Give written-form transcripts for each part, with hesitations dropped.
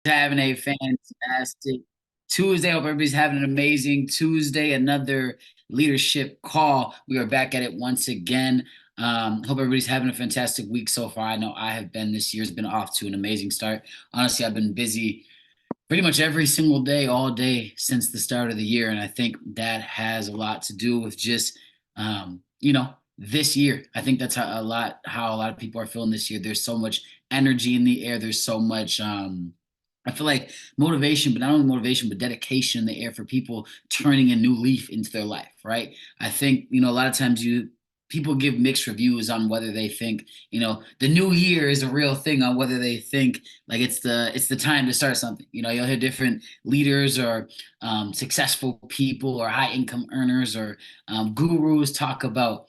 Having a fantastic Tuesday. Hope everybody's having an amazing Tuesday. Another leadership call. We are back at it once again. Hope everybody's having a fantastic week so far. I know I have been. This year's been off to an amazing start. Honestly, I've been busy pretty much every single day, all day since the start of the year. And I think that has a lot to do with just, this year. I think that's how a lot of people are feeling this year. There's so much energy in the air. There's so much, I feel like motivation, but not only motivation, but dedication in the air for people turning a new leaf into their life, right? I think, a lot of times people give mixed reviews on whether they think, the new year is a real thing, on whether they think like it's the time to start something. You'll hear different leaders or successful people or high income earners or gurus talk about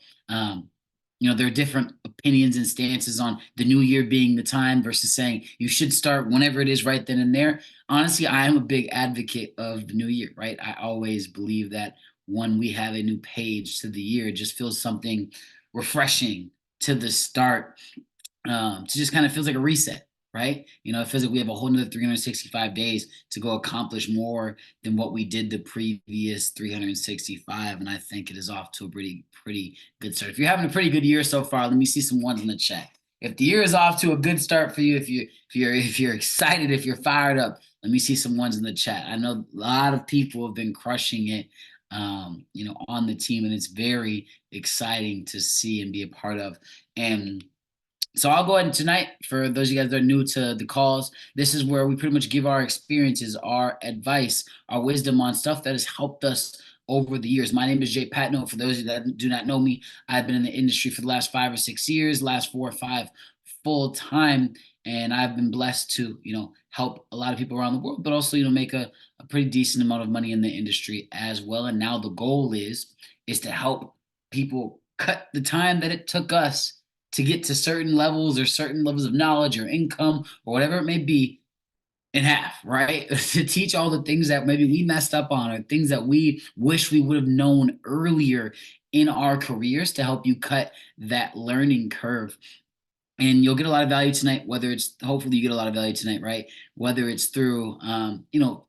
there are different opinions and stances on the new year being the time versus saying you should start whenever it is right then and there. Honestly, I am a big advocate of the new year, right? I always believe that when we have a new page to the year, it just feels something refreshing to the start. To just kind of feels like a reset, right? It feels like we have a whole nother 365 days to go accomplish more than what we did the previous 365. And I think it is off to a pretty good start. If you're having a pretty good year so far, let me see some ones in the chat. If the year is off to a good start for you, if you're excited, if you're fired up, let me see some ones in the chat. I know a lot of people have been crushing it, on the team, and it's very exciting to see and be a part of. And so I'll go ahead and tonight, for those of you guys that are new to the calls, this is where we pretty much give our experiences, our advice, our wisdom on stuff that has helped us over the years. My name is Jay PATNODE. For those of you that do not know me, I've been in the industry for the last 5 or 6 years, last 4 or 5 full time. And I've been blessed to, help a lot of people around the world, but also, make a pretty decent amount of money in the industry as well. And now the goal is to help people cut the time that it took us to get to certain levels or certain levels of knowledge or income or whatever it may be in half, right? To teach all the things that maybe we messed up on or things that we wish we would have known earlier in our careers to help you cut that learning curve. And you'll get a lot of value tonight, whether it's hopefully you get a lot of value tonight, right? Whether it's through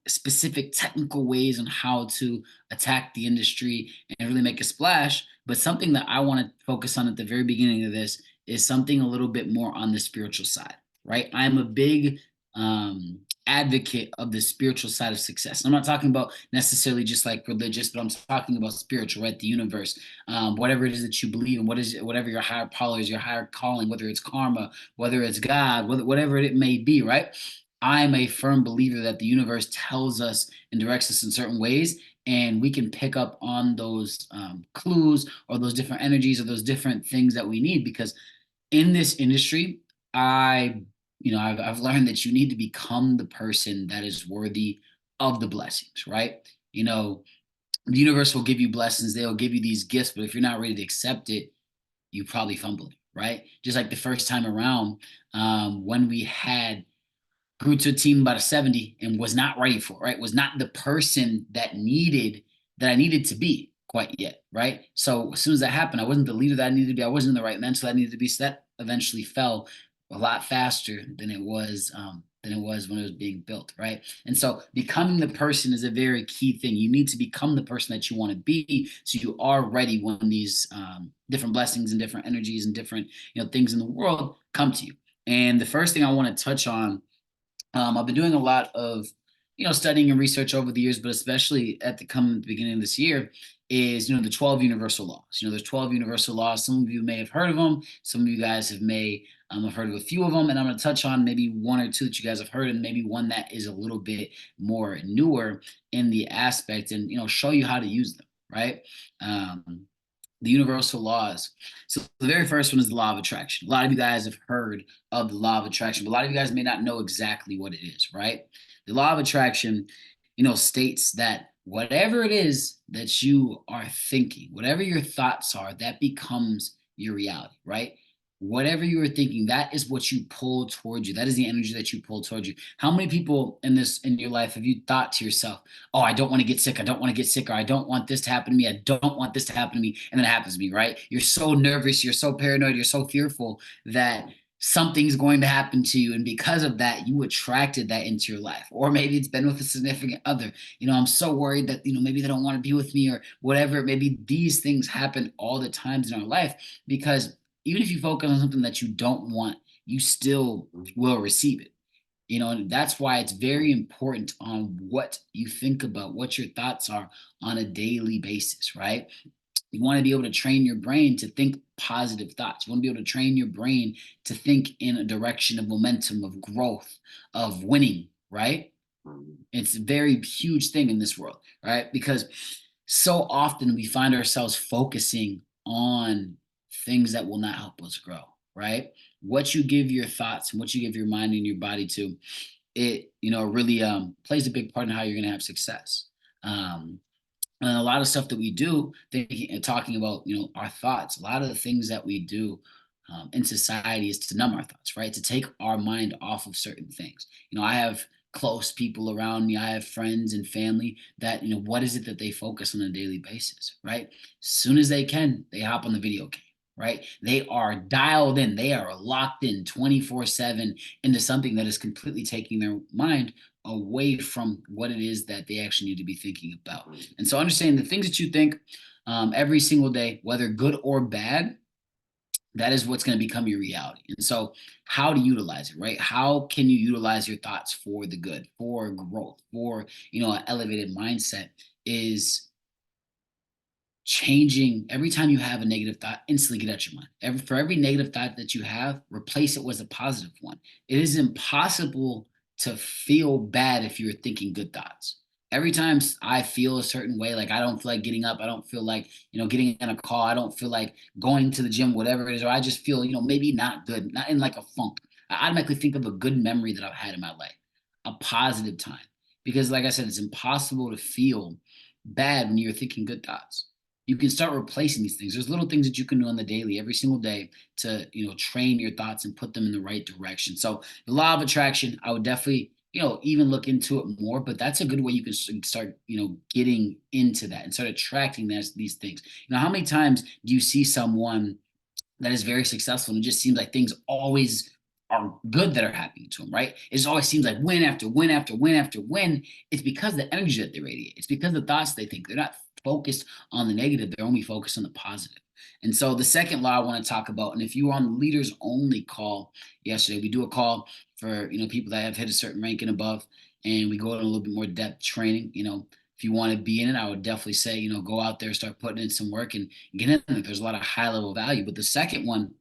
specific technical ways on how to attack the industry and really make a splash. But something that I want to focus on at the very beginning of this is something a little bit more on the spiritual side, right? I'm a big advocate of the spiritual side of success. I'm not talking about necessarily just like religious, but I'm talking about spiritual, right? The universe, whatever it is that you believe in, whatever your higher power is, your higher calling, whether it's karma, whether it's God, whatever it may be, right? I'm a firm believer that the universe tells us and directs us in certain ways, and we can pick up on those clues or those different energies or those different things that we need. Because in this industry, I've learned that you need to become the person that is worthy of the blessings, right? The universe will give you blessings, they'll give you these gifts, but if you're not ready to accept it, you probably fumble it, right? Just like the first time around, when we had grew to a team about a 70 and was not ready for it, right? Was not the person that I needed to be quite yet, right? So as soon as that happened, I wasn't the leader that I needed to be. I wasn't in the right mental that I needed to be. So that eventually fell a lot faster than it was when it was being built, right? And so becoming the person is a very key thing. You need to become the person that you want to be, so you are ready when these different blessings and different energies and different things in the world come to you. And the first thing I want to touch on, I've been doing a lot of, studying and research over the years, but especially at the beginning of this year, is the 12 universal laws. There's 12 universal laws. Some of you may have heard of them. Some of you guys have heard of a few of them, and I'm going to touch on maybe one or two that you guys have heard, and maybe one that is a little bit more newer in the aspect, and show you how to use them. Right. The universal laws. So the very first one is the law of attraction. A lot of you guys have heard of the law of attraction, but a lot of you guys may not know exactly what it is, right? The law of attraction, states that whatever it is that you are thinking, whatever your thoughts are, that becomes your reality, right? Whatever you are thinking, that is what you pull towards you. That is the energy that you pull towards you. How many people in your life have you thought to yourself, oh, I don't want to get sick. I don't want to get sick, or I don't want this to happen to me. I don't want this to happen to me. And then it happens to me, right? You're so nervous. You're so paranoid. You're so fearful that something's going to happen to you. And because of that, you attracted that into your life. Or maybe it's been with a significant other. I'm so worried that, maybe they don't want to be with me or whatever. Maybe these things happen all the times in our life because even if you focus on something that you don't want, you still will receive it. And that's why it's very important on what you think about, what your thoughts are on a daily basis, right? You want to be able to train your brain to think positive thoughts. You want to be able to train your brain to think in a direction of momentum, of growth, of winning, right? It's a very huge thing in this world, right? Because so often we find ourselves focusing on things that will not help us grow, right? What you give your thoughts and what you give your mind and your body to, it really plays a big part in how you're going to have success. And a lot of stuff that we do, thinking and talking about, our thoughts, a lot of the things that we do in society is to numb our thoughts, right? To take our mind off of certain things. I have close people around me. I have friends and family that, what is it that they focus on a daily basis, right? As soon as they can, they hop on the video game, right? They are dialed in. They are locked in 24/7 into something that is completely taking their mind away from what it is that they actually need to be thinking about. And so understanding the things that you think every single day, whether good or bad, that is what's going to become your reality. And so how to utilize it, right? How can you utilize your thoughts for the good, for growth, for, an elevated mindset is changing every time you have a negative thought, instantly get out your mind. For every negative thought that you have, replace it with a positive one. It is impossible to feel bad if you're thinking good thoughts. Every time I feel a certain way, like I don't feel like getting up, I don't feel like, getting in a call, I don't feel like going to the gym, whatever it is, or I just feel, maybe not good, not in like a funk. I automatically think of a good memory that I've had in my life, a positive time. Because like I said, it's impossible to feel bad when you're thinking good thoughts. You can start replacing these things. There's little things that you can do on the daily, every single day, to train your thoughts and put them in the right direction. So the law of attraction, I would definitely even look into it more. But that's a good way you can start getting into that and start attracting these things. How many times do you see someone that is very successful and it just seems like things always are good that are happening to them, right? It just always seems like win after win after win after win. It's because the energy that they radiate. It's because the thoughts they think. They're not focused on the negative. They're only focused on the positive. And so the second law I want to talk about, and if you were on the leaders only call yesterday, we do a call for people that have hit a certain rank and above, and we go in a little bit more depth training. If you want to be in it, I would definitely say, go out there, start putting in some work and get in it. There's a lot of high level value. But the second one,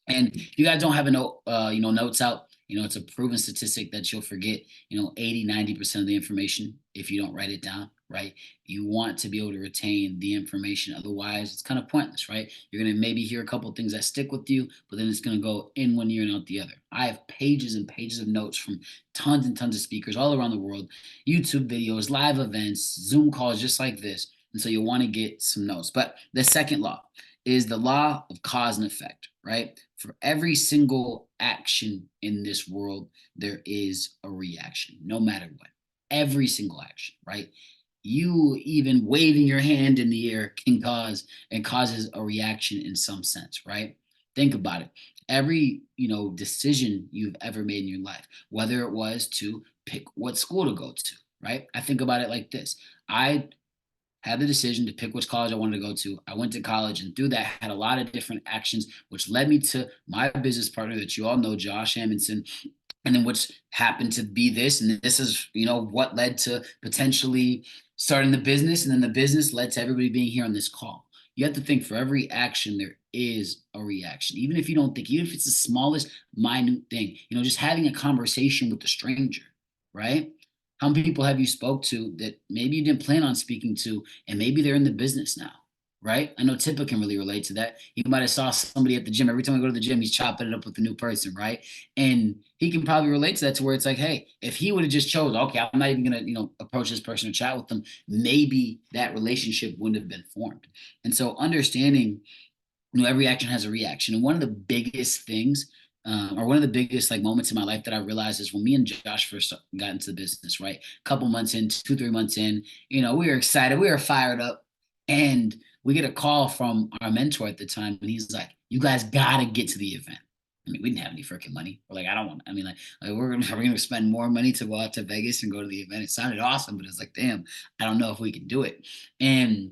and if you guys don't have a note, notes out, it's a proven statistic that you'll forget, 80, 90% of the information if you don't write it down, right? You want to be able to retain the information. Otherwise, it's kind of pointless, right? You're going to maybe hear a couple of things that stick with you, but then it's going to go in one ear and out the other. I have pages and pages of notes from tons and tons of speakers all around the world, YouTube videos, live events, Zoom calls, just like this. And so you'll want to get some notes. But the second law is the law of cause and effect, right? For every single action in this world, there is a reaction, no matter what. Every single action, right? You even waving your hand in the air can causes a reaction in some sense, right? Think about it. Every, decision you've ever made in your life, whether it was to pick what school to go to, right? I think about it like this. I had the decision to pick which college I wanted to go to. I went to college, and through that had a lot of different actions, which led me to my business partner that you all know, Josh AMUNDSON, and then which happened to be this. And this is, what led to potentially starting the business. And then the business led to everybody being here on this call. You have to think for every action, there is a reaction. Even if you don't think, even if it's the smallest, minute thing, just having a conversation with a stranger, right? How many people have you spoke to that maybe you didn't plan on speaking to, and maybe they're in the business now, right? I know Tippa can really relate to that. You might have saw somebody at the gym. Every time I go to the gym, he's chopping it up with a new person, right? And he can probably relate to that, to where it's like, hey, if he would have just chose, okay, I'm not even gonna, approach this person or chat with them, maybe that relationship wouldn't have been formed. And so understanding, every action has a reaction. And one of the biggest things, or one of the biggest moments in my life that I realized is when me and Josh first got into the business, right? A couple months in, 2, 3 months in, we were excited, we were fired up, and we get a call from our mentor at the time, and he's like, "You guys gotta get to the event." I mean, we didn't have any freaking money. We're like, I don't want. I mean, like we're gonna spend more money to go out to Vegas and go to the event. It sounded awesome, but it's like, damn, I don't know if we can do it. And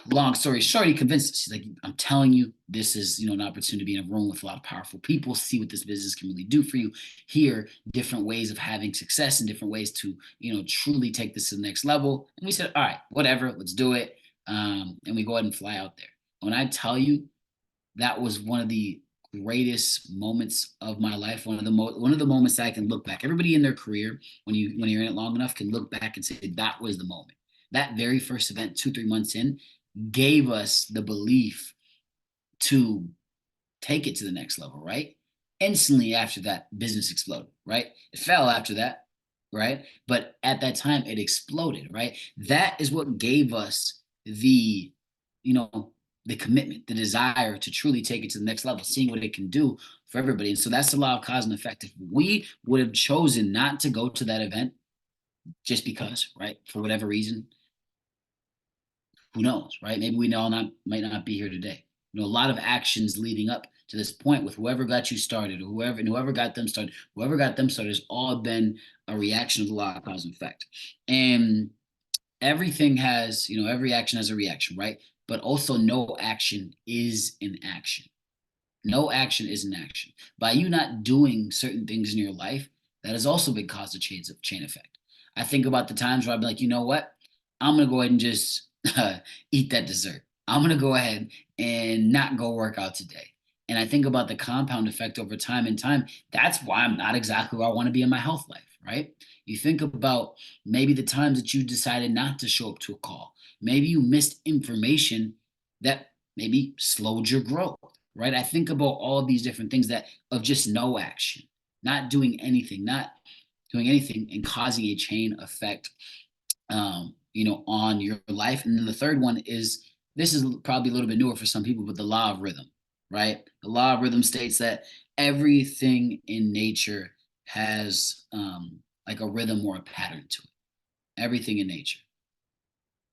long story short, he convinced us. He's like, I'm telling you, this is, an opportunity to be in a room with a lot of powerful people, see what this business can really do for you, hear different ways of having success and different ways to, truly take this to the next level. And we said, all right, whatever, let's do it. And we go ahead and fly out there. When I tell you, that was one of the greatest moments of my life. One of the moments that I can look back. Everybody in their career, when you're in it long enough, can look back and say that was the moment. That very first event, 2-3 months in, gave us the belief to take it to the next level, right? Instantly after that, business exploded, right? It fell after that, right? But at that time, it exploded, right? That is what gave us you know, the commitment, the desire to truly take it to the next level, seeing what it can do for everybody. And so that's the law of cause and effect. If we would have chosen not to go to that event just because, right, for whatever reason, who knows, right? Maybe we all might not be here today. A lot of actions leading up to this point with whoever got you started, or whoever got them started, has all been a reaction of the law of cause and effect. And everything has, every action has a reaction, right? But also no action is an action. No action is an action. By you not doing certain things in your life, that has also been caused a chain effect. I think about the times where I'd be like, you know what? I'm gonna go ahead and just eat that dessert. I'm gonna go ahead and not go work out today. And I think about the compound effect over time and time. That's why I'm not exactly where I want to be in my health life, right? You think about maybe the times that you decided not to show up to a call. Maybe you missed information that maybe slowed your growth, right? I think about all these different things that of just no action, not doing anything and causing a chain effect, on your life. And then the third one is, this is probably a little bit newer for some people, but the law of rhythm, right? The law of rhythm states that everything in nature has like a rhythm or a pattern to it. Everything in nature.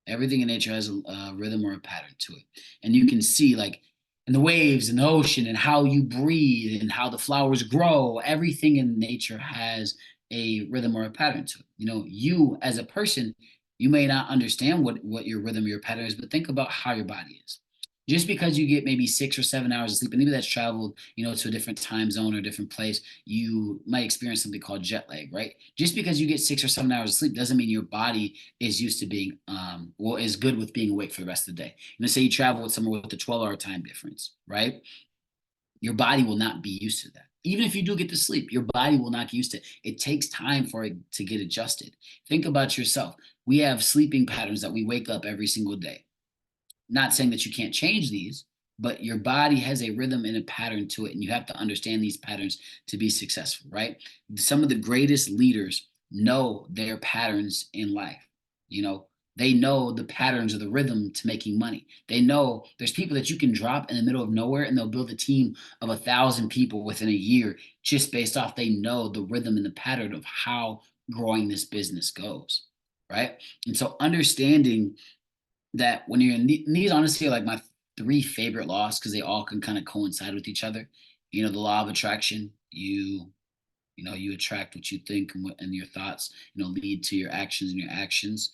Everything in nature has a rhythm or a pattern to it. And you can see, like, in the waves and the ocean and how you breathe and how the flowers grow, everything in nature has a rhythm or a pattern to it. You as a person, you may not understand what your rhythm or your pattern is, but think about how your body is. Just because you get maybe 6 or 7 hours of sleep, and maybe that's traveled, to a different time zone or a different place, you might experience something called jet lag, right? Just because you get 6 or 7 hours of sleep doesn't mean your body is used to being, is good with being awake for the rest of the day. Say you travel with somewhere with a 12-hour time difference, right? Your body will not be used to that. Even if you do get to sleep, your body will not get used to it. It takes time for it to get adjusted. Think about yourself. We have sleeping patterns that we wake up every single day. Not saying that you can't change these, but your body has a rhythm and a pattern to it, and you have to understand these patterns to be successful, right? Some of the greatest leaders know their patterns in life. They know the patterns of the rhythm to making money. They know there's people that you can drop in the middle of nowhere and they'll build a team of 1,000 people within a year, just based off they know the rhythm and the pattern of how growing this business goes, right? And so understanding that when you're in these, honestly, are like my three favorite laws, because they all can kind of coincide with each other. The law of attraction, you attract what you think, and your thoughts, lead to your actions, and your actions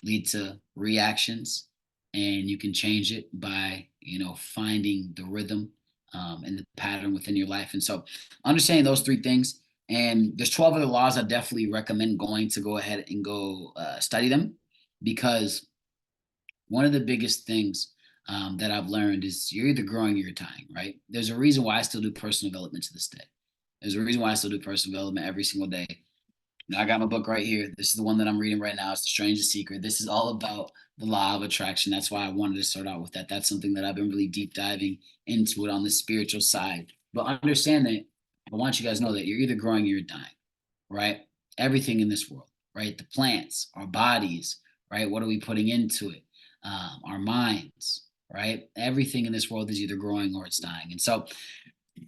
lead to reactions. And you can change it by, finding the rhythm and the pattern within your life. And so understanding those three things, and there's 12 other laws I definitely recommend go ahead and go study them, because one of the biggest things that I've learned is you're either growing or you're dying, right? There's a reason why I still do personal development to this day. There's a reason why I still do personal development every single day. I got my book right here. This is the one that I'm reading right now. It's The Strangest Secret. This is all about the law of attraction. That's why I wanted to start out with that. That's something that I've been really deep diving into it on the spiritual side. But understand that I want you guys to know that you're either growing or you're dying, right? Everything in this world, right? The plants, our bodies, right? What are we putting into it? Our minds, right? Everything in this world is either growing or it's dying. And so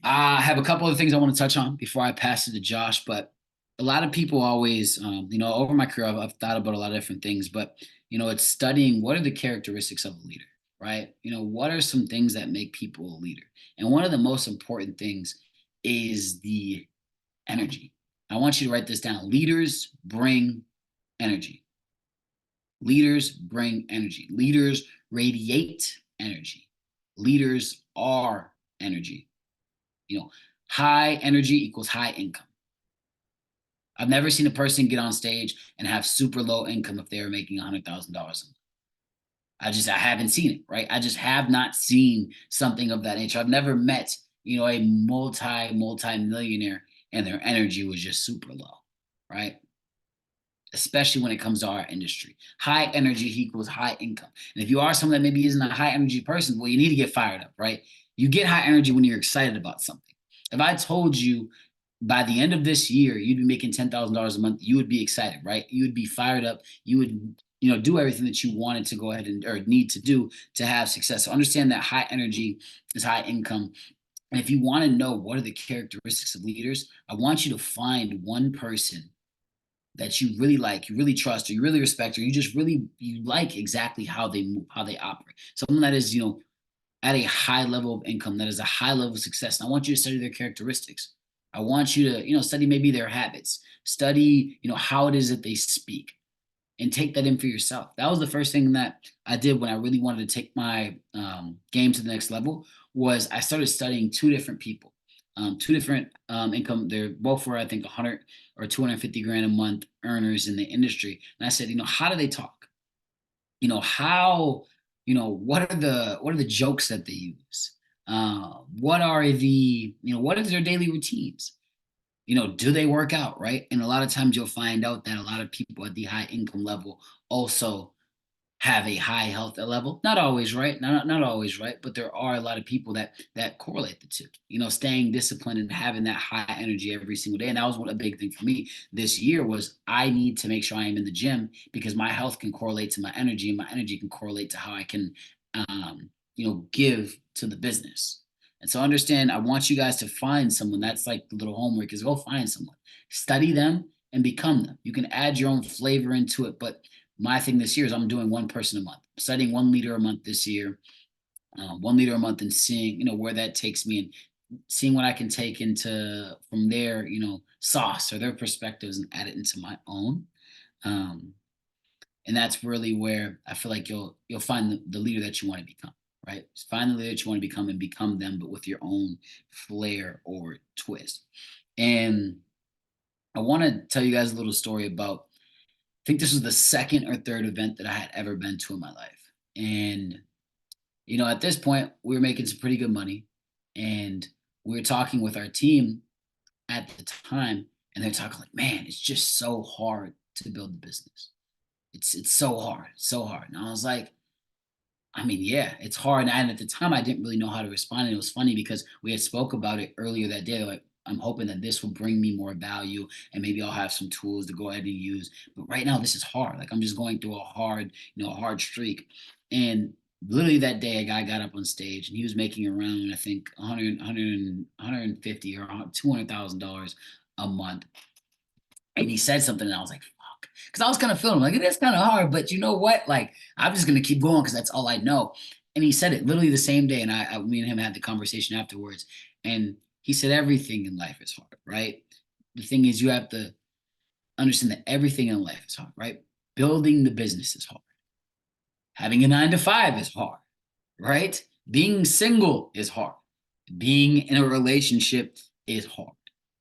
I have a couple of things I want to touch on before I pass it to Josh. But a lot of people always, over my career, I've thought about a lot of different things, but it's studying what are the characteristics of a leader, right? What are some things that make people a leader? And one of the most important things is the energy. I want you to write this down. Leaders bring energy. Leaders bring energy. Leaders radiate energy. Leaders are energy. High energy equals high income. I've never seen a person get on stage and have super low income if they were making $100,000 a month. I haven't seen it, right? I just have not seen something of that nature. I've never met, a multi-millionaire and their energy was just super low, right? Especially when it comes to our industry. High energy equals high income. And if you are someone that maybe isn't a high energy person, well, you need to get fired up, right? You get high energy when you're excited about something. If I told you by the end of this year, you'd be making $10,000 a month, you would be excited, right? You would be fired up. You would, do everything that you wanted to go ahead and or need to do to have success. So understand that high energy is high income. And if you want to know what are the characteristics of leaders, I want you to find one person that you really like, you really trust, or you really respect, or you like exactly how they move, how they operate. Someone that is, at a high level of income, that is a high level of success. And I want you to study their characteristics. I want you to, study maybe their habits, study, how it is that they speak, and take that in for yourself. That was the first thing that I did when I really wanted to take my game to the next level. Was I started studying two different people, two different income. They're both were I think 100 or 250 grand a month earners in the industry, and I said, how do they talk? How, what are the jokes that they use? What is their daily routines? Do they work out, right? And a lot of times you'll find out that a lot of people at the high income level also have a high health level. Not always, right? Not always, right? But there are a lot of people that correlate the two. Staying disciplined and having that high energy every single day. And that was a big thing for me this year was I need to make sure I am in the gym because my health can correlate to my energy, and my energy can correlate to how I can, give to the business. And so understand, I want you guys to find someone. That's like the little homework is go find someone, study them, and become them. You can add your own flavor into it, but my thing this year is I'm doing one person a month, studying one leader a month this year, one leader a month, and seeing where that takes me and seeing what I can take into from their sauce or their perspectives and add it into my own. And that's really where I feel like you'll find the leader that you want to become. Right, find the leader that you want to become and become them, but with your own flair or twist. And I want to tell you guys a little story about. I think this was the second or third event that I had ever been to in my life. And, at this point, we were making some pretty good money. And we were talking with our team at the time, and they're talking like, man, it's just so hard to build the business. It's so hard, so hard. And I was like, I mean, yeah, it's hard. And at the time, I didn't really know how to respond. And it was funny because we had spoke about it earlier that day. Like, I'm hoping that this will bring me more value and maybe I'll have some tools to go ahead and use. But right now, this is hard. Like I'm just going through a hard streak. And literally that day, a guy got up on stage and he was making around, I think, 150 or $200,000 a month. And he said something and I was like, because I was kind of feeling like it is kind of hard, but you know what? Like I'm just gonna keep going because that's all I know. And he said it literally the same day, and me and him had the conversation afterwards. And he said everything in life is hard, right? The thing is, you have to understand that everything in life is hard, right? Building the business is hard. Having a 9 to 5 is hard, right? Being single is hard. Being in a relationship is hard.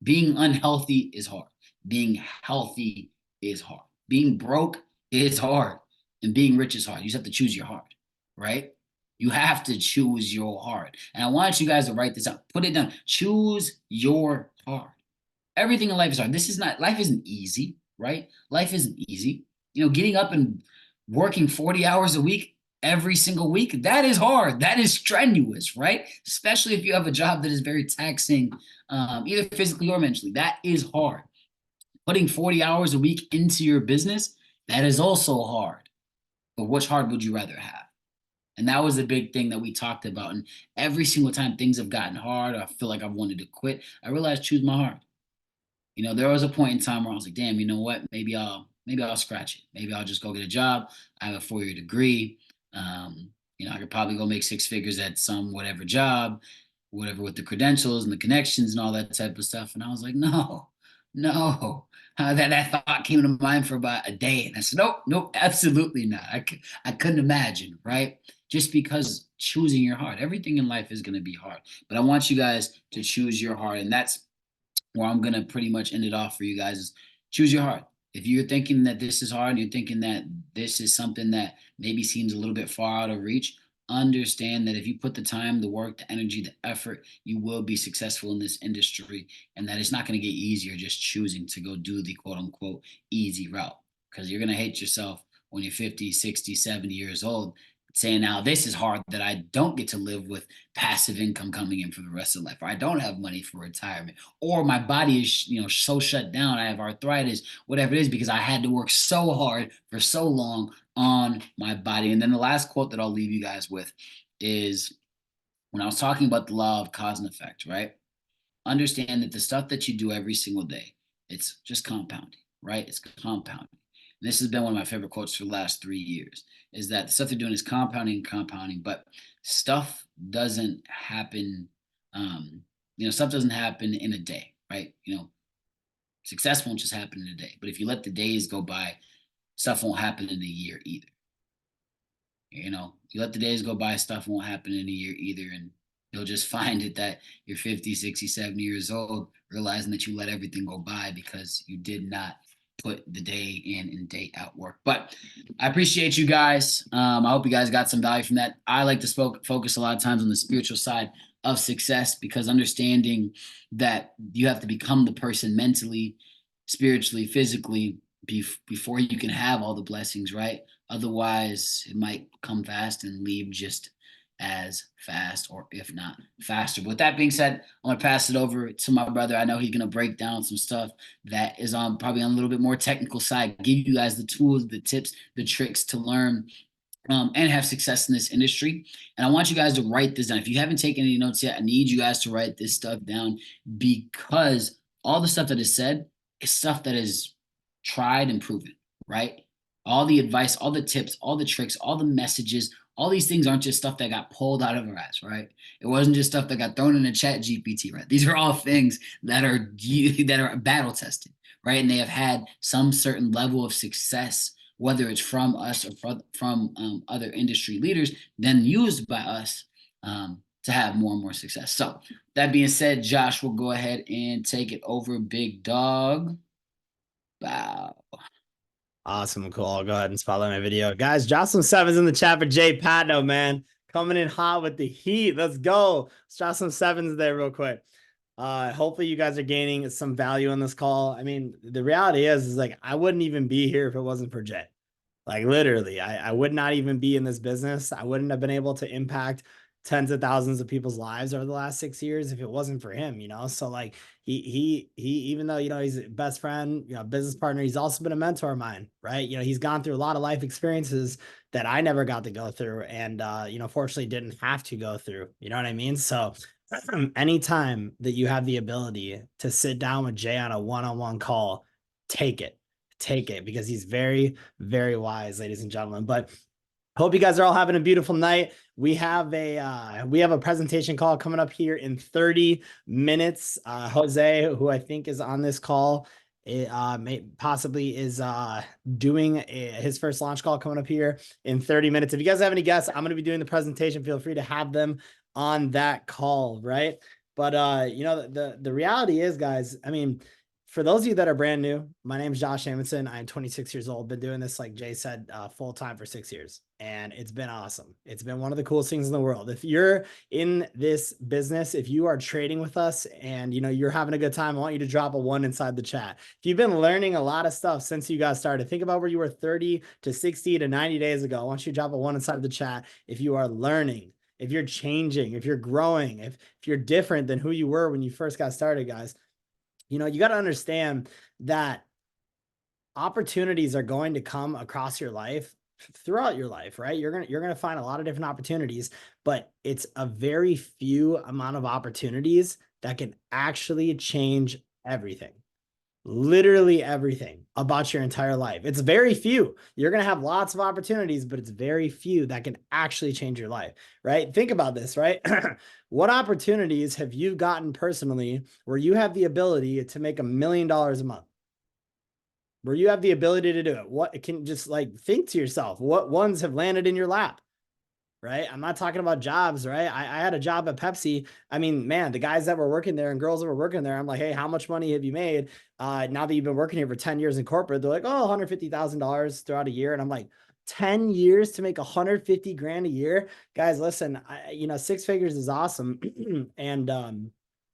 Being unhealthy is hard. Being healthy is hard. Being broke is hard. And being rich is hard. You just have to choose your heart, right? You have to choose your heart. And I want you guys to write this out. Put it down. Choose your heart. Everything in life is hard. Life isn't easy, right? Life isn't easy. Getting up and working 40 hours a week every single week, that is hard. That is strenuous, right? Especially if you have a job that is very taxing, either physically or mentally. That is hard. Putting 40 hours a week into your business, that is also hard. But which hard would you rather have? And that was the big thing that we talked about. And every single time things have gotten hard, or I feel like I've wanted to quit, I realized choose my heart. There was a point in time where I was like, damn, you know what? Maybe I'll scratch it. Maybe I'll just go get a job. I have a 4-year degree. I could probably go make six figures at some whatever job, whatever with the credentials and the connections and all that type of stuff. And I was like, no, no. That thought came to mind for about a day. And I said, nope, nope, absolutely not. I couldn't imagine, right? Just because choosing your heart, everything in life is going to be hard. But I want you guys to choose your heart. And that's where I'm gonna pretty much end it off for you guys is choose your heart. If you're thinking that this is hard, and you're thinking that this is something that maybe seems a little bit far out of reach, understand that if you put the time, the work, the energy, the effort, you will be successful in this industry, and that it's not going to get easier just choosing to go do the quote unquote easy route, because you're going to hate yourself when you're 50, 60, 70 years old saying, now this is hard that I don't get to live with passive income coming in for the rest of life, or I don't have money for retirement, or my body is so shut down, I have arthritis, whatever it is, because I had to work so hard for so long on my body. And then the last quote that I'll leave you guys with is when I was talking about the law of cause and effect, right? Understand that the stuff that you do every single day, it's just compounding, right? It's compounding. And this has been one of my favorite quotes for the last 3 years, is that the stuff they're doing is compounding and compounding, but stuff doesn't happen, stuff doesn't happen in a day, right? Success won't just happen in a day. But if you let the days go by, stuff won't happen in a year either. You let the days go by, stuff won't happen in a year either. And you'll just find it that you're 50, 60, 70 years old, realizing that you let everything go by because you did not put the day in and day out work. But I appreciate you guys. I hope you guys got some value from that. I like to focus a lot of times on the spiritual side of success, because understanding that you have to become the person mentally, spiritually, physically before you can have all the blessings, right? Otherwise, it might come fast and leave just as fast, or if not faster. But with that being said, I'm going to pass it over to my brother. I know he's going to break down some stuff that is probably on a little bit more technical side, give you guys the tools, the tips, the tricks to learn and have success in this industry. And I want you guys to write this down. If you haven't taken any notes yet, I need you guys to write this stuff down, because all the stuff that is said is stuff that is tried and proven, right? All the advice, all the tips, all the tricks, all the messages, all these things aren't just stuff that got pulled out of our ass, right? It wasn't just stuff that got thrown in a chat GPT, right? These are all things that are battle tested, right? And they have had some certain level of success, whether it's from us or from other industry leaders, then used by us to have more and more success. So that being said, Josh will go ahead and take it over, big dog. Wow. Awesome. Cool. I'll go ahead and spotlight my video. Guys, drop some sevens in the chat for Jay PATNODE, man. Coming in hot with the heat. Let's go. Let's drop some sevens there real quick. Hopefully you guys are gaining some value on this call. I mean, the reality is like, I wouldn't even be here if it wasn't for Jay. Like literally, I would not even be in this business. I wouldn't have been able to impact tens of thousands of people's lives over the last 6 years if it wasn't for him, So like he even though he's a best friend, business partner, he's also been a mentor of mine, right? He's gone through a lot of life experiences that I never got to go through, and fortunately didn't have to go through. You know what I mean? So anytime that you have the ability to sit down with Jay on a one-on-one call, take it because he's very, very wise, ladies and gentlemen. But hope you guys are all having a beautiful night. We have a presentation call coming up here in 30 minutes. Jose, who I think is on this call, possibly is doing his first launch call coming up here in 30 minutes. If you guys have any guests, I'm going to be doing the presentation. Feel free to have them on that call, right? But the reality is, guys, I mean, for those of you that are brand new, my name is Josh AMUNDSON. I'm 26 years old. Been doing this, like Jay said, full time for 6 years. And it's been awesome. It's been one of the coolest things in the world. If you're in this business, if you are trading with us and you're having a good time, I want you to drop a 1 inside the chat. If you've been learning a lot of stuff since you guys started, think about where you were 30 to 60 to 90 days ago. I want you to drop a 1 inside the chat if you are learning, if you're changing, if you're growing, if you're different than who you were when you first got started, guys. You got to understand that opportunities are going to come across your life throughout your life, right? You're going to find a lot of different opportunities, but it's a very few amount of opportunities that can actually change everything. literally everything about your entire life. It's very few. You're going to have lots of opportunities, but it's very few that can actually change your life, right? Think about this, right? What opportunities have you gotten personally where you have the ability to make $1 million a month? Where you have the ability to do it? What can just like think to yourself, what ones have landed in your lap? Right? I'm not talking about jobs, right? I had a job at Pepsi. I mean, man, the guys that were working there and girls that were working there, I'm like, hey, how much money have you made? Now that you've been working here for 10 years in corporate, they're like, oh, $150,000 throughout a year. And I'm like, 10 years to make 150 grand a year. Guys, listen, six figures is awesome. And,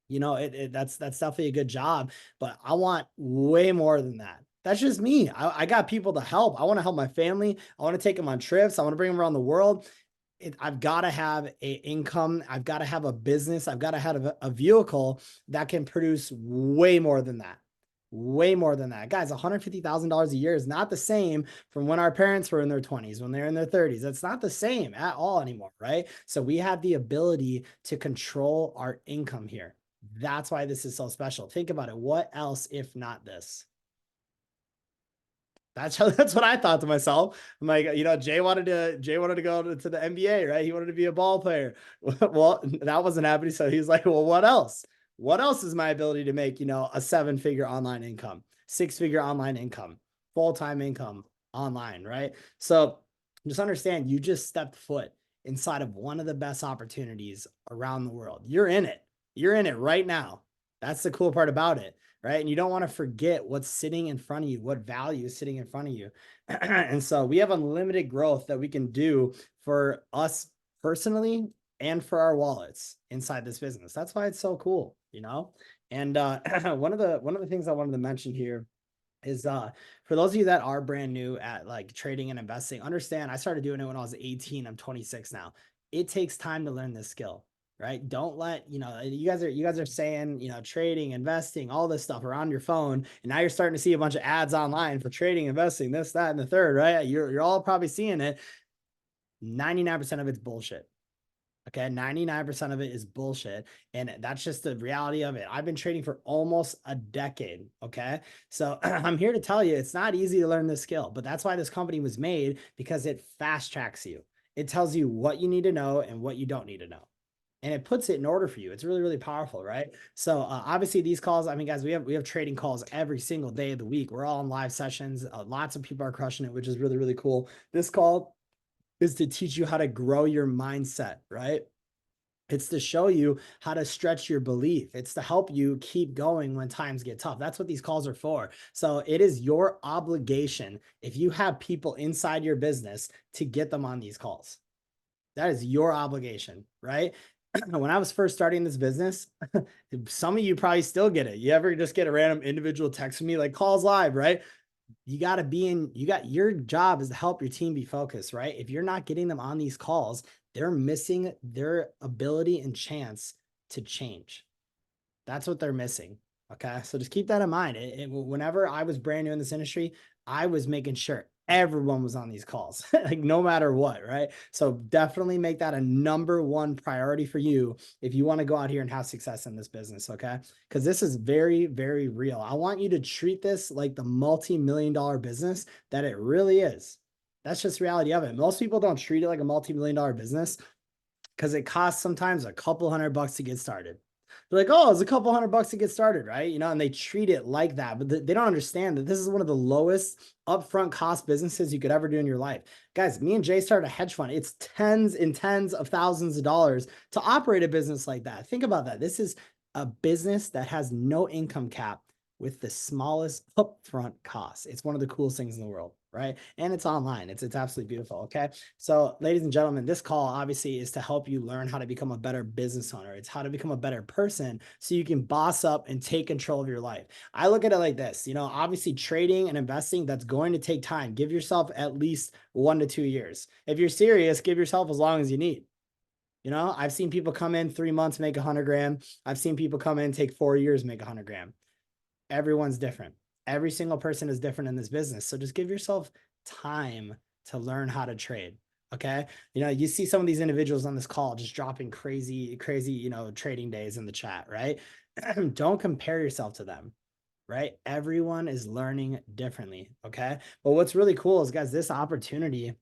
that's definitely a good job, but I want way more than that. That's just me. I got people to help. I want to help my family. I want to take them on trips. I want to bring them around the world. I've got to have a income. I've got to have a business. I've got to have a vehicle that can produce way more than that. Way more than that. Guys, $150,000 a year is not the same from when our parents were in their 20s, when they're in their 30s. It's not the same at all anymore, right? So we have the ability to control our income here. That's why this is so special. Think about it. What else if not this? That's what I thought to myself. I'm like, Jay wanted to go to the NBA, right? He wanted to be a ball player. Well, that wasn't happening. So he's like, well, what else? What else is my ability to make, a 7-figure online income, 6-figure online income, full-time income online, right? So just understand, you just stepped foot inside of one of the best opportunities around the world. You're in it. You're in it right now. That's the cool part about it. Right. And you don't want to forget what's sitting in front of you, what value is sitting in front of you. And so we have unlimited growth that we can do for us personally and for our wallets inside this business. That's why it's so cool, And one of the things I wanted to mention here is for those of you that are brand new at like trading and investing, understand I started doing it when I was 18. I'm 26 now. It takes time to learn this skill. Right? Don't let, you guys are saying, trading, investing, all this stuff around your phone. And now you're starting to see a bunch of ads online for trading, investing, this, that, and the third, right? You're all probably seeing it. 99% of it's bullshit. Okay. 99% of it is bullshit. And that's just the reality of it. I've been trading for almost a decade. Okay. So I'm here to tell you, it's not easy to learn this skill, but that's why this company was made, because it fast tracks you. It tells you what you need to know and what you don't need to know. And it puts it in order for you. It's really, really powerful, right? So obviously these calls, I mean, guys, we have trading calls every single day of the week. We're all in live sessions. Lots of people are crushing it, which is really, really cool. This call is to teach you how to grow your mindset, right? It's to show you how to stretch your belief. It's to help you keep going when times get tough. That's what these calls are for. So it is your obligation, if you have people inside your business, to get them on these calls. That is your obligation, right? When I was first starting this business, some of you probably still get it. You ever just get a random individual text from me like calls live, right? Your job is to help your team be focused, right? If you're not getting them on these calls, they're missing their ability and chance to change. That's what they're missing. Okay. So just keep that in mind. Whenever I was brand new in this industry, I was making sure everyone was on these calls, like no matter what, right? So definitely make that a #1 priority for you if you want to go out here and have success in this business, okay? Because this is very, very real. I want you to treat this like the multi-million-dollar business that it really is. That's just the reality of it. Most people don't treat it like a multi-million-dollar business because it costs sometimes a couple $100 to get started. They're like, oh, it's a couple $100 to get started, right? And they treat it like that, but they don't understand that this is one of the lowest upfront cost businesses you could ever do in your life. Guys, me and Jay started a hedge fund. It's tens and tens of thousands of dollars to operate a business like that. Think about that. This is a business that has no income cap with the smallest upfront costs. It's one of the coolest things in the world, right? And it's online. It's absolutely beautiful. Okay. So ladies and gentlemen, this call obviously is to help you learn how to become a better business owner. It's how to become a better person so you can boss up and take control of your life. I look at it like this, obviously trading and investing, that's going to take time. Give yourself at least 1 to 2 years. If you're serious, give yourself as long as you need. I've seen people come in 3 months, make 100 grand. I've seen people come in, take 4 years, make 100 grand. Everyone's different. Every single person is different in this business. So just give yourself time to learn how to trade. Okay. You see some of these individuals on this call just dropping crazy, trading days in the chat, right? Don't compare yourself to them. right? Everyone is learning differently. Okay. But what's really cool is, guys, this opportunity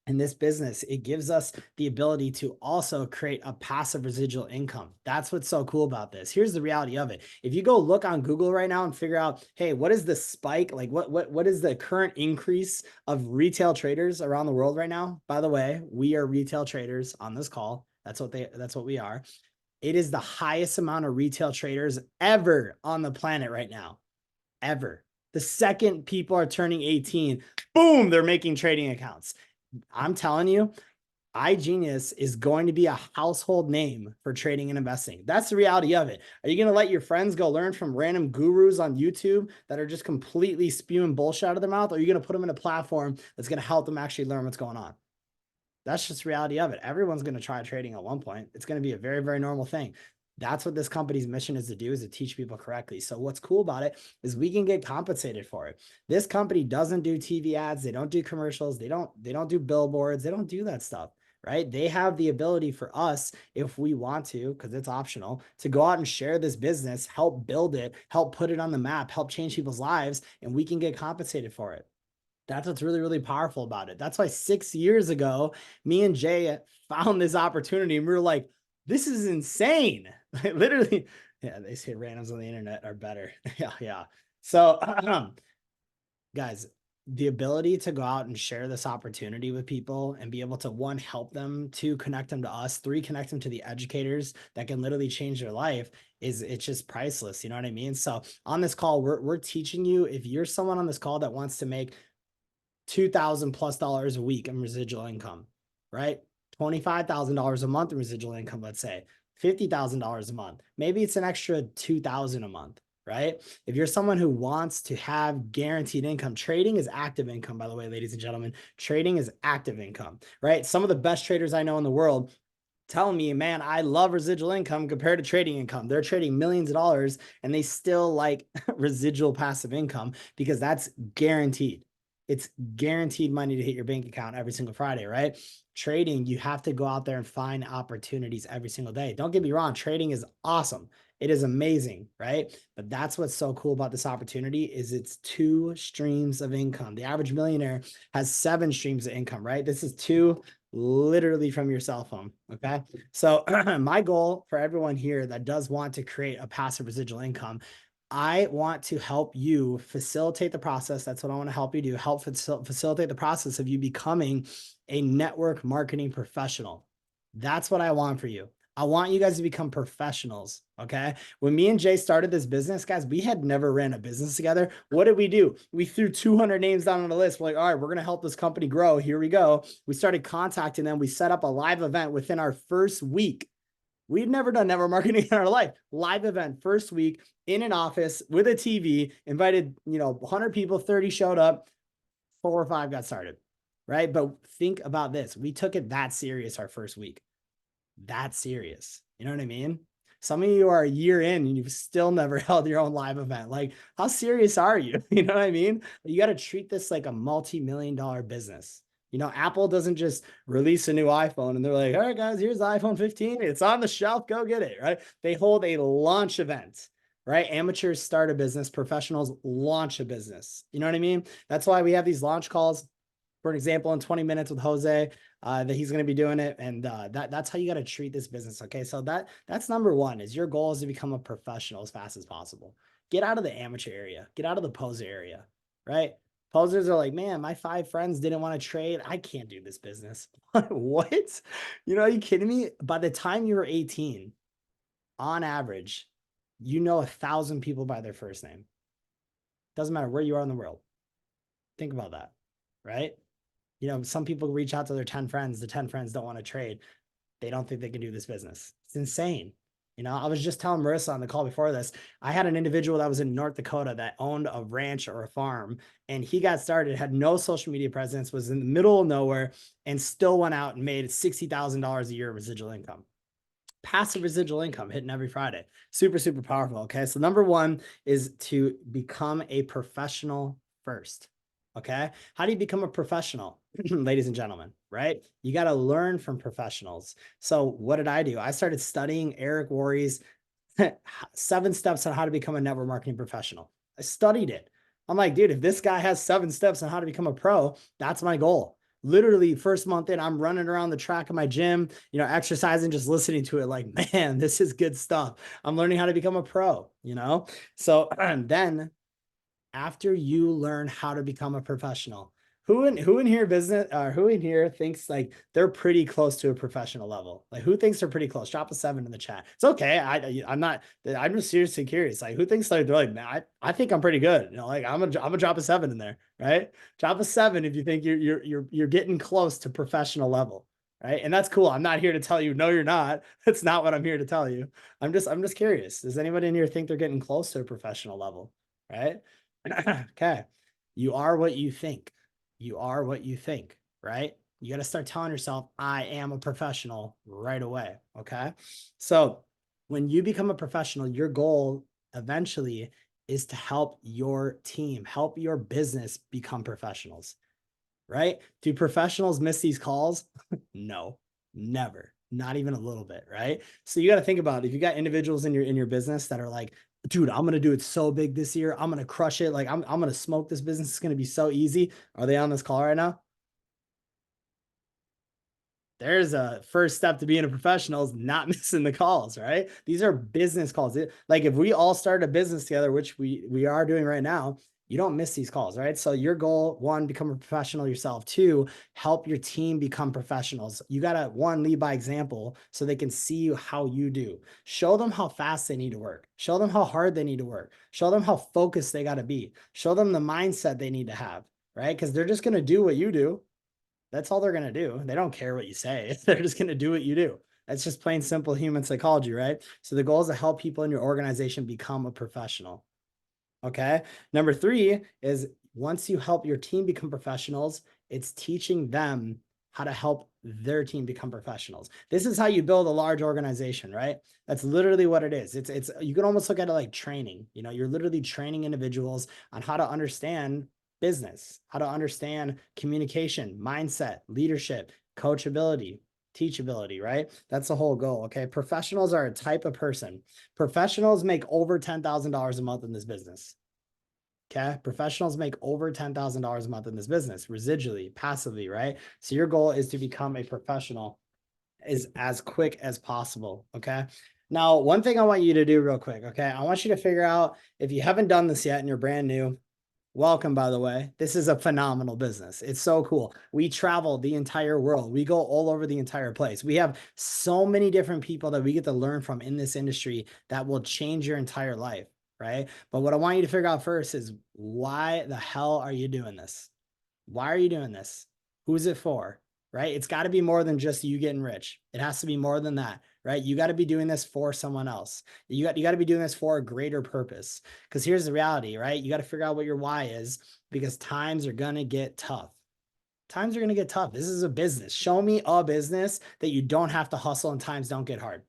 in this business, it gives us the ability to also create a passive residual income. That's what's so cool about this. Here's the reality of it. If you go look on Google right now and figure out, hey, what is the spike? Like what is the current increase of retail traders around the world right now? By the way, we are retail traders on this call. That's what we are. It is the highest amount of retail traders ever on the planet right now. Ever. The second people are turning 18, boom, they're making trading accounts. I'm telling you, iGenius is going to be a household name for trading and investing. That's the reality of it. Are you going to let your friends go learn from random gurus on YouTube that are just completely spewing bullshit out of their mouth? Or are you going to put them in a platform that's going to help them actually learn what's going on? That's just the reality of it. Everyone's going to try trading at one point. It's going to be a very, very normal thing. That's what this company's mission is to do, is to teach people correctly. So what's cool about it is we can get compensated for it. This company doesn't do TV ads. They don't do commercials. They don't do billboards. They don't do that stuff, right? They have the ability for us, if we want to, because it's optional, to go out and share this business, help build it, help put it on the map, help change people's lives, and we can get compensated for it. That's what's really, really powerful about it. That's why 6 years ago, me and Jay found this opportunity and we were like, this is insane. Literally, yeah, they say randoms on the internet are better. Yeah. So, guys, the ability to go out and share this opportunity with people and be able to, one, help them, two, connect them to us, three, connect them to the educators that can literally change their life, it's just priceless. You know what I mean? So on this call, we're teaching you, if you're someone on this call that wants to make $2,000+ a week in residual income, right? $25,000 a month in residual income, let's say $50,000 a month. Maybe it's an extra $2,000 a month, right? If you're someone who wants to have guaranteed income, trading is active income, by the way, ladies and gentlemen. Trading is active income, right? Some of the best traders I know in the world telling me, man, I love residual income compared to trading income. They're trading millions of dollars and they still like residual passive income because that's guaranteed. It's guaranteed money to hit your bank account every single Friday, right? Trading, you have to go out there and find opportunities every single day. Don't get me wrong, trading is awesome. It is amazing, right? But that's what's so cool about this opportunity is it's 2 streams of income. The average millionaire has 7 streams of income, right? This is 2 literally from your cell phone. Okay. So my goal for everyone here that does want to create a passive residual income, I want to help you facilitate the process. That's what I want to help you do. Help facilitate the process of you becoming a network marketing professional. That's what I want for you. I want you guys to become professionals. Okay. When me and Jay started this business, guys, we had never ran a business together. What did we do? We threw 200 names down on the list. We're like, all right, we're going to help this company grow. Here we go. We started contacting them. We set up a live event within our first week. We've never done network marketing in our life. Live event, first week in an office with a TV, invited, 100 people, 30 showed up, 4 or 5 got started, right? But think about this. We took it that serious our first week. That serious. You know what I mean? Some of you are a year in and you've still never held your own live event. Like, how serious are you? You know what I mean? You got to treat this like a multi-million-dollar business. Apple doesn't just release a new iPhone and they're like, all right, guys, here's the iPhone 15. It's on the shelf. Go get it, right? They hold a launch event, right? Amateurs start a business. Professionals launch a business. You know what I mean? That's why we have these launch calls. For an example, in 20 minutes with Jose, that he's going to be doing it. And that's how you got to treat this business. Okay. So that's number one, is your goal is to become a professional as fast as possible. Get out of the amateur area, get out of the poser area, right? Posers are like, man, my 5 friends didn't want to trade. I can't do this business. What? Are you kidding me? By the time you were 18, on average, 1,000 people by their first name. Doesn't matter where you are in the world. Think about that, right? Some people reach out to their 10 friends. The 10 friends don't want to trade. They don't think they can do this business. It's insane. I was just telling Marissa on the call before this, I had an individual that was in North Dakota that owned a ranch or a farm, and he got started, had no social media presence, was in the middle of nowhere, and still went out and made $60,000 a year of residual income. Passive residual income hitting every Friday. Super, super powerful. Okay. So number one is to become a professional first. Okay. How do you become a professional? Ladies and gentlemen, right? You got to learn from professionals. So what did I do? I started studying Eric Worre's 7 steps on how to become a network marketing professional. I studied it. I'm like, dude, if this guy has 7 steps on how to become a pro, that's my goal. Literally, first month in, I'm running around the track of my gym, exercising, just listening to it. Like, man, this is good stuff. I'm learning how to become a pro, So and then after you learn how to become a professional, who in here business or who in here thinks like they're pretty close to a professional level? Like, who thinks they're pretty close? Drop a 7 in the chat. It's okay. I'm not. I'm just seriously curious. Like, who thinks they're like, man, I think I'm pretty good. Like I'm gonna drop a 7 in there, right? Drop a 7 if you think you're getting close to professional level, right? And that's cool. I'm not here to tell you no, you're not. That's not what I'm here to tell you. I'm just curious. Does anybody in here think they're getting close to a professional level, right? Okay. You are what you think. You are what you think, right? You got to start telling yourself, I am a professional right away. Okay. So when you become a professional, your goal eventually is to help your team, help your business become professionals, right? Do professionals miss these calls? No, never, not even a little bit, right? So you got to think about it. If you got individuals in your business that are like, dude, I'm gonna do it so big this year, I'm gonna crush it, like I'm gonna smoke this business, it's gonna be so easy. Are they on this call right now? There's a first step to being a professional is not missing the calls, right? These are business calls. Like if we all start a business together, which we are doing right now, you don't miss these calls, right? So your goal, 1, become a professional yourself. 2, help your team become professionals. You got to, 1, lead by example so they can see how you do. Show them how fast they need to work. Show them how hard they need to work. Show them how focused they got to be. Show them the mindset they need to have, right? Because they're just going to do what you do. That's all they're going to do. They don't care what you say. They're just going to do what you do. That's just plain simple human psychology, right? So the goal is to help people in your organization become a professional. Okay. Number 3 is once you help your team become professionals, it's teaching them how to help their team become professionals. This is how you build a large organization, right? That's literally what it is. It's you can almost look at it like training. You're literally training individuals on how to understand business, how to understand communication, mindset, leadership, coachability, teachability, right? That's the whole goal. Okay. Professionals are a type of person. Professionals make over $10,000 a month in this business. Okay. Professionals make over $10,000 a month in this business, residually, passively, right? So your goal is to become a professional is as quick as possible. Okay. Now, one thing I want you to do real quick. Okay. I want you to figure out if you haven't done this yet and you're brand new. Welcome, by the way. This is a phenomenal business. It's so cool. We travel the entire world. We go all over the entire place. We have so many different people that we get to learn from in this industry that will change your entire life, right? But what I want you to figure out first is why the hell are you doing this? Why are you doing this? Who's it for? Right? It's got to be more than just you getting rich. It has to be more than that, right? You got to be doing this for someone else. You got to be doing this for a greater purpose. Because here's the reality, right? You got to figure out what your why is because times are going to get tough. Times are going to get tough. This is a business. Show me a business that you don't have to hustle and times don't get hard.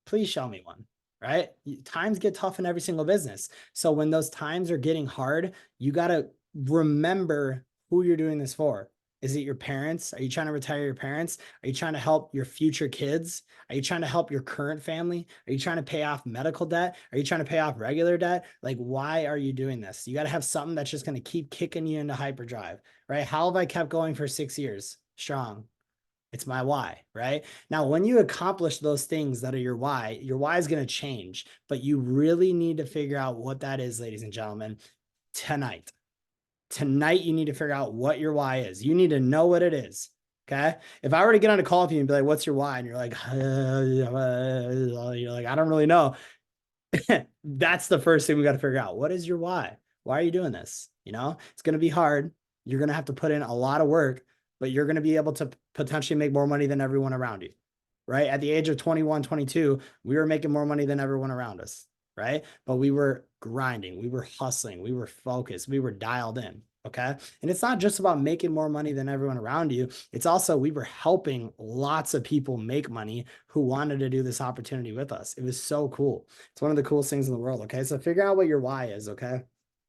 Please show me one, right? Times get tough in every single business. So when those times are getting hard, you got to remember who you're doing this for. Is it your parents? Are you trying to retire your parents? Are you trying to help your future kids? Are you trying to help your current family? Are you trying to pay off medical debt? Are you trying to pay off regular debt? Like, why are you doing this? You got to have something that's just going to keep kicking you into hyperdrive, right? How have I kept going for 6 years strong? It's my why, right? Now, when you accomplish those things that are your why is going to change, but you really need to figure out what that is, ladies and gentlemen, tonight. Tonight, you need to figure out what your why is. You need to know what it is. Okay. If I were to get on a call with you and be like, what's your why? And you're like, I don't really know. That's the first thing we got to figure out. What is your why? Why are you doing this? It's going to be hard. You're going to have to put in a lot of work, but you're going to be able to potentially make more money than everyone around you, right? At the age of 21, 22, we were making more money than everyone around us, right? But we were grinding, we were hustling, we were focused, we were dialed in. Okay. And it's not just about making more money than everyone around you. It's also, we were helping lots of people make money who wanted to do this opportunity with us. It was so cool. It's one of the coolest things in the world. Okay. So figure out what your why is. Okay.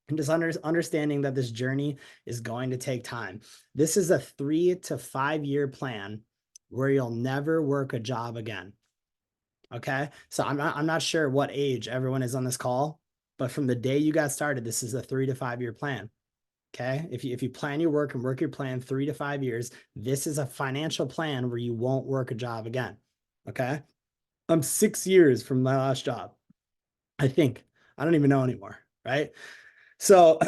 And just understanding that this journey is going to take time. This is a 3 to 5 year plan where you'll never work a job again. Okay. So I'm not sure what age everyone is on this call. But from the day you got started, this is a 3 to 5 year plan. Okay. If you plan your work and work your plan 3 to 5 years, this is a financial plan where you won't work a job again. Okay. I'm 6 years from my last job. I think. I don't even know anymore. Right. So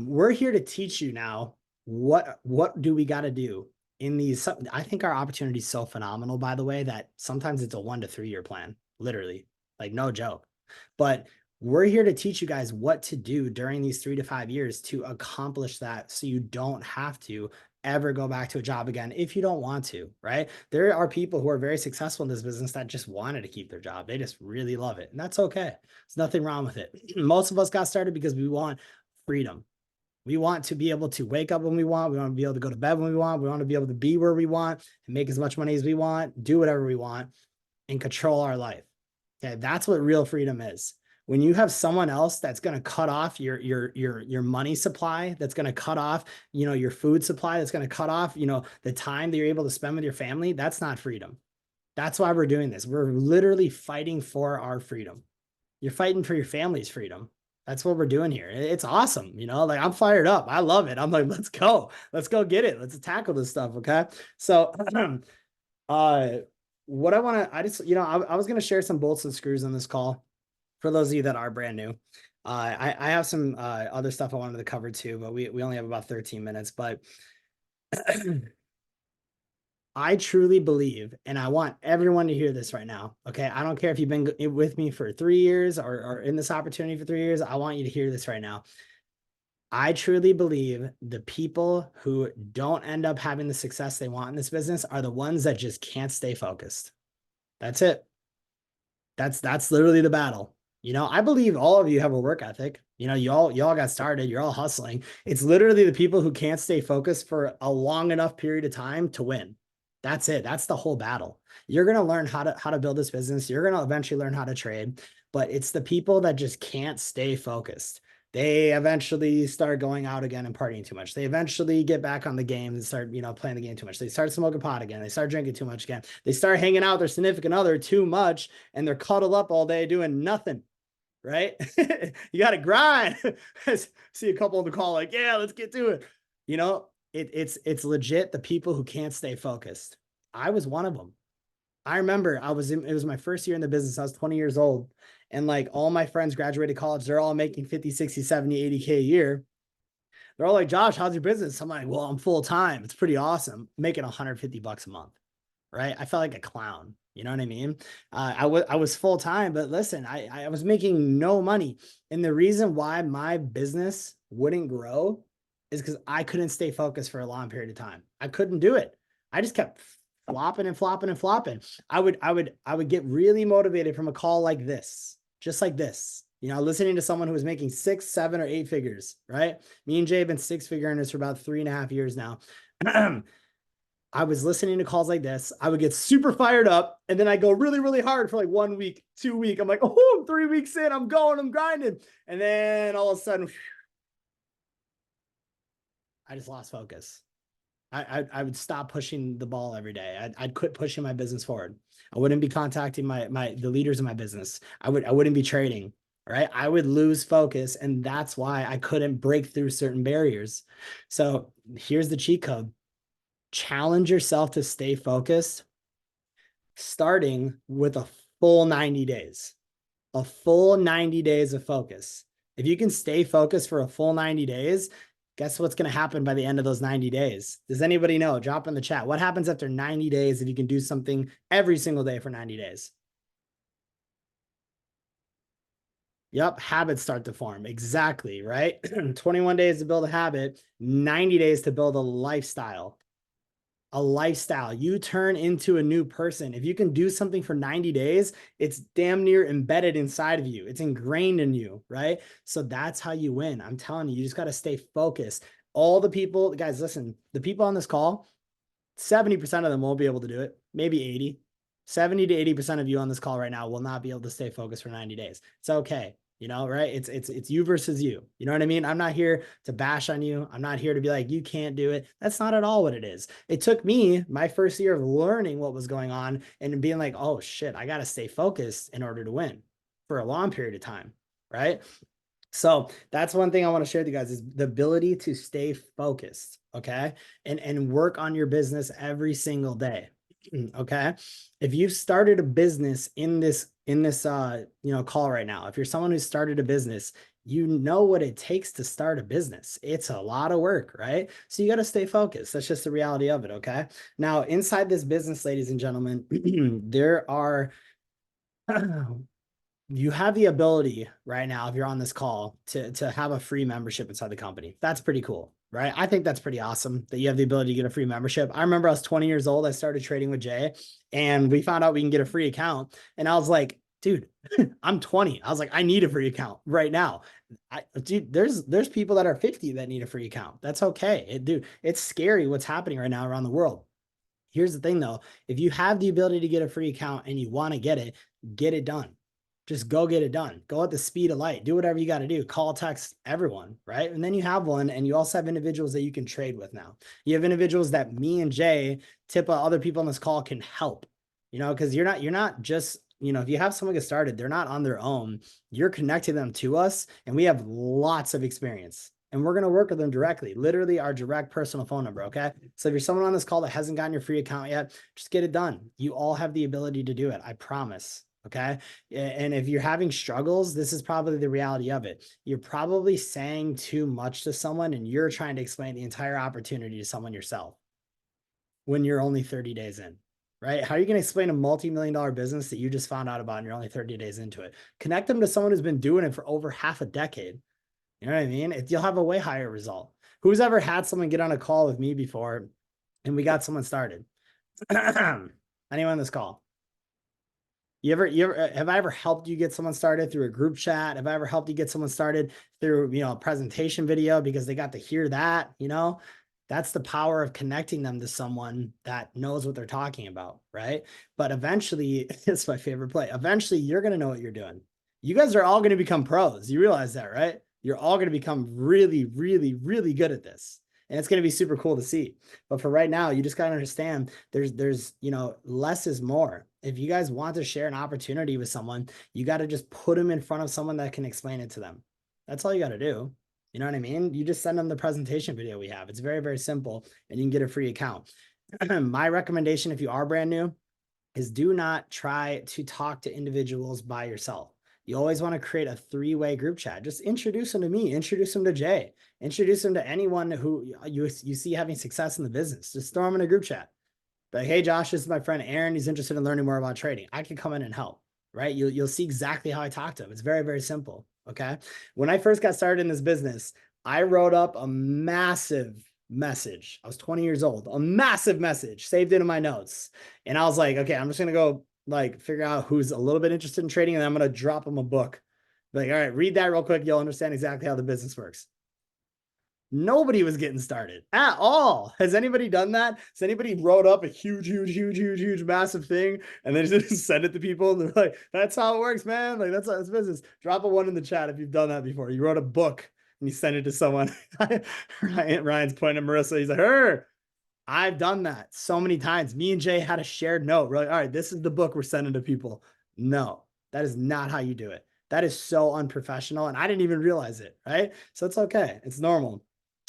we're here to teach you now what do we got to do in these. I think our opportunity is so phenomenal, by the way, that sometimes it's a 1 to 3 year plan, literally, like no joke. But we're here to teach you guys what to do during these 3 to 5 years to accomplish that, so you don't have to ever go back to a job again if you don't want to, right? There are people who are very successful in this business that just wanted to keep their job. They just really love it, and that's okay. There's nothing wrong with it. Most of us got started because we want freedom. We want to be able to wake up when we want. We want to be able to go to bed when we want. We want to be able to be where we want and make as much money as we want, do whatever we want, and control our life. Okay, that's what real freedom is. When you have someone else that's going to cut off your money supply, that's going to cut off, your food supply, that's going to cut off, the time that you're able to spend with your family, that's not freedom. That's why we're doing this. We're literally fighting for our freedom. You're fighting for your family's freedom. That's what we're doing here. It's awesome. Like, I'm fired up. I love it. I'm like, let's go get it. Let's tackle this stuff. Okay. So, what I was going to share some bolts and screws on this call for those of you that are brand new. I have some other stuff I wanted to cover too, but we only have about 13 minutes. But I truly believe, and I want everyone to hear this right now. Okay. I don't care if you've been with me for 3 years or in this opportunity for 3 years. I want you to hear this right now. I truly believe the people who don't end up having the success they want in this business are the ones that just can't stay focused. That's it. That's literally the battle. I believe all of you have a work ethic. You all got started. You're all hustling. It's literally the people who can't stay focused for a long enough period of time to win. That's it. That's the whole battle. You're going to learn how to build this business. You're going to eventually learn how to trade, but it's the people that just can't stay focused. They eventually start going out again and partying too much. They eventually get back on the game and start, playing the game too much. They start smoking pot again. They start drinking too much again. They start hanging out with their significant other too much, and they're cuddled up all day doing nothing. Right? You got to grind. See a couple on the call like, yeah, let's get to it. It's legit the people who can't stay focused. I was one of them. I remember it was my first year in the business. I was 20 years old. And like all my friends graduated college, they're all making 50, 60, 70, 80K a year. They're all like, Josh, how's your business? I'm like, well, I'm full time. It's pretty awesome. I'm making $150 a month. Right. I felt like a clown. You know what I mean? I was full time, but listen, I was making no money. And the reason why my business wouldn't grow is because I couldn't stay focused for a long period of time. I couldn't do it. I just kept flopping and flopping and flopping. I would get really motivated from a call like this, just like this, listening to someone who was making 6, 7, or 8 figures, right? Me and Jay have been 6-figure earners for about 3.5 years now. I was listening to calls like this. I would get super fired up, and then I go really, really hard for like 1 week, 2 weeks. I'm like, oh, I'm 3 weeks in. I'm grinding. And then all of a sudden, I just lost focus. I would stop pushing the ball every day. I'd quit pushing my business forward. I wouldn't be contacting the leaders of my business. I wouldn't be trading, right? I would lose focus, and that's why I couldn't break through certain barriers. So here's the cheat code. Challenge yourself to stay focused, starting with a full 90 days, a full 90 days of focus. If you can stay focused for a full 90 days, guess what's going to happen by the end of those 90 days? Does anybody know? Drop in the chat. What happens after 90 days if you can do something every single day for 90 days? Yep, habits start to form. Exactly, right? 21 days to build a habit, 90 days to build a lifestyle. A lifestyle. You turn into a new person. If you can do something for 90 days, it's damn near embedded inside of you. It's ingrained in you, right? So that's how you win. I'm telling you, you just got to stay focused. All the people, guys, listen, the people on this call, 70% of them won't be able to do it. Maybe 80. 70 to 80% of you on this call right now will not be able to stay focused for 90 days. It's okay. Right? It's you versus you. You know what I mean? I'm not here to bash on you. I'm not here to be like, you can't do it. That's not at all what it is. It took me my first year of learning what was going on and being like, oh shit, I got to stay focused in order to win for a long period of time. right? So that's one thing I want to share with you guys is the ability to stay focused, okay? And work on your business every single day. Okay. If you've started a business in this call right now, if you're someone who started a business, you know what it takes to start a business. It's a lot of work, right? So you got to stay focused. That's just the reality of it, okay? Now, inside this business, ladies and gentlemen, there are you have the ability right now, if you're on this call, to have a free membership inside the company. That's pretty cool, right? I think that's pretty awesome that you have the ability to get a free membership. I remember I was 20 years old. I started trading with Jay and we found out we can get a free account. And I was like, dude, I'm 20. I was like, I need a free account right now. Dude, there's people that are 50 that need a free account. That's okay. Dude, it's scary what's happening right now around the world. Here's the thing though, if you have the ability to get a free account and you want to get it done. Just go get it done. Go at the speed of light. Do whatever you got to do. Call, text everyone, right? And then you have one, and you also have individuals that you can trade with now. You have individuals that me and Jay, Tippa, other people on this call can help, because you're not just, if you have someone get started, they're not on their own. You're connecting them to us, and we have lots of experience. And we're going to work with them directly, literally our direct personal phone number. Okay. So if you're someone on this call that hasn't gotten your free account yet, just get it done. You all have the ability to do it. I promise. Okay. And if you're having struggles, this is probably the reality of it. You're probably saying too much to someone and you're trying to explain the entire opportunity to someone yourself when you're only 30 days in, right? How are you going to explain a multi-million-dollar business that you just found out about and you're only 30 days into it? Connect them to someone who's been doing it for over half a decade. You know what I mean? You'll have a way higher result. Who's ever had someone get on a call with me before and we got someone started? Anyone on this call? Have I ever helped you get someone started through a group chat? Have I ever helped you get someone started through, a presentation video because they got to hear that, that's the power of connecting them to someone that knows what they're talking about, right? But eventually, it's my favorite play. Eventually, you're going to know what you're doing. You guys are all going to become pros. You realize that, right? You're all going to become really, really, really good at this. And it's going to be super cool to see. But for right now, you just got to understand there's, less is more. If you guys want to share an opportunity with someone, you got to just put them in front of someone that can explain it to them. That's all you got to do. You know what I mean? You just send them the presentation video we have. It's very, very simple and you can get a free account. My recommendation, if you are brand new, is do not try to talk to individuals by yourself. You always want to create a three-way group chat. Just introduce them to me, introduce them to Jay, introduce them to anyone who you see having success in the business. Just throw them in a group chat. Like, hey, Josh, this is my friend Aaron. He's interested in learning more about trading. I can come in and help, right? You'll see exactly how I talk to him. It's very, very simple, okay? When I first got started in this business, I wrote up a massive message. I was 20 years old, a massive message saved into my notes. And I was like, okay, I'm just going to go figure out who's a little bit interested in trading. And I'm going to drop them a book. Like, all right, read that real quick. You'll understand exactly how the business works. Nobody was getting started at all. Has anybody done that? Has anybody wrote up a huge, massive thing and then just send it to people? And they're like, that's how it works, man. Like, that's how it's business. Drop a one in the chat if you've done that before. You wrote a book and you send it to someone. Ryan's pointing at Marissa. He's like, her. I've done that so many times. Me and Jay had a shared note. We're like, all right, this is the book we're sending to people. No, that is not how you do it. That is so unprofessional. And I didn't even realize it, right? So it's okay. It's normal.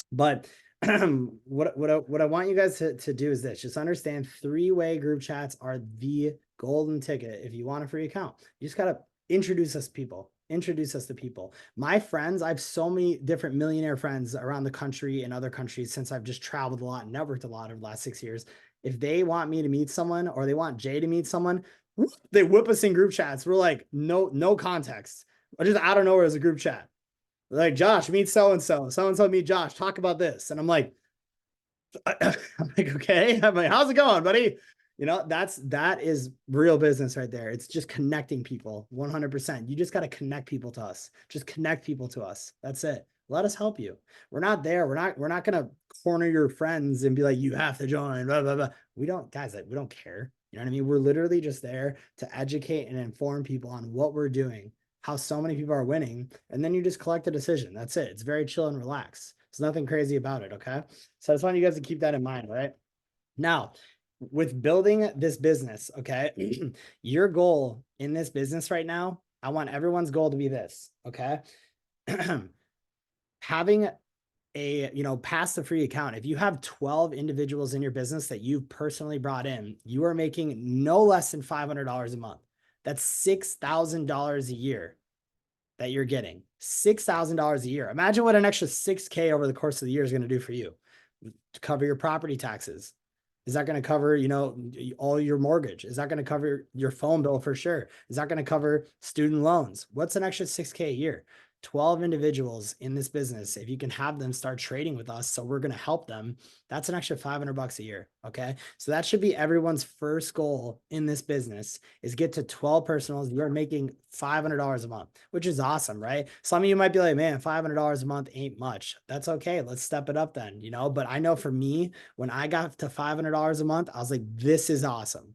But what I want you guys to do is this. Just understand three-way group chats are the golden ticket if you want a free account. You just got to introduce us to people. Introduce us to people. My friends, I have so many different millionaire friends around the country and other countries since I've just traveled a lot and networked a lot over the last 6 years. If they want me to meet someone or they want Jay to meet someone, they whip us in group chats. We're like, no context. I just out of nowhere as a group chat. Like, Josh, meet so-and-so. So-and-so meet Josh. Talk about this. And I'm like, okay. I'm like, how's it going, buddy? That is real business right there. It's just connecting people 100%. You just got to connect people to us. Just connect people to us. That's it. Let us help you. We're not there. We're not going to corner your friends and be like, you have to join, blah, blah, blah. We don't care. You know what I mean? We're literally just there to educate and inform people on what we're doing, how so many people are winning. And then you just collect a decision. That's it. It's very chill and relaxed. There's nothing crazy about it. Okay. So I just want you guys to keep that in mind, right? Now, with building this business, okay, your goal in this business right now I want everyone's goal to be this. Okay. Having a, pass the free account. If you have 12 individuals in your business that you've personally brought in, you are making no less than $500 a month. That's $6,000 a year that you're getting. $6,000 a year. Imagine what an extra 6K over the course of the year is going to do for you to cover your property taxes. Is that going to cover, all your mortgage? Is that going to cover your phone bill for sure? Is that going to cover student loans? What's an extra 6K a year? 12 individuals in this business. If you can have them start trading with us, so we're going to help them, that's an extra $500 a year. Okay. So that should be everyone's first goal in this business, is get to 12 personals. You're making $500 a month, which is awesome, right? Some of you might be like, man, $500 a month ain't much. That's okay. Let's step it up then, but I know for me, when I got to $500 a month, I was like, this is awesome.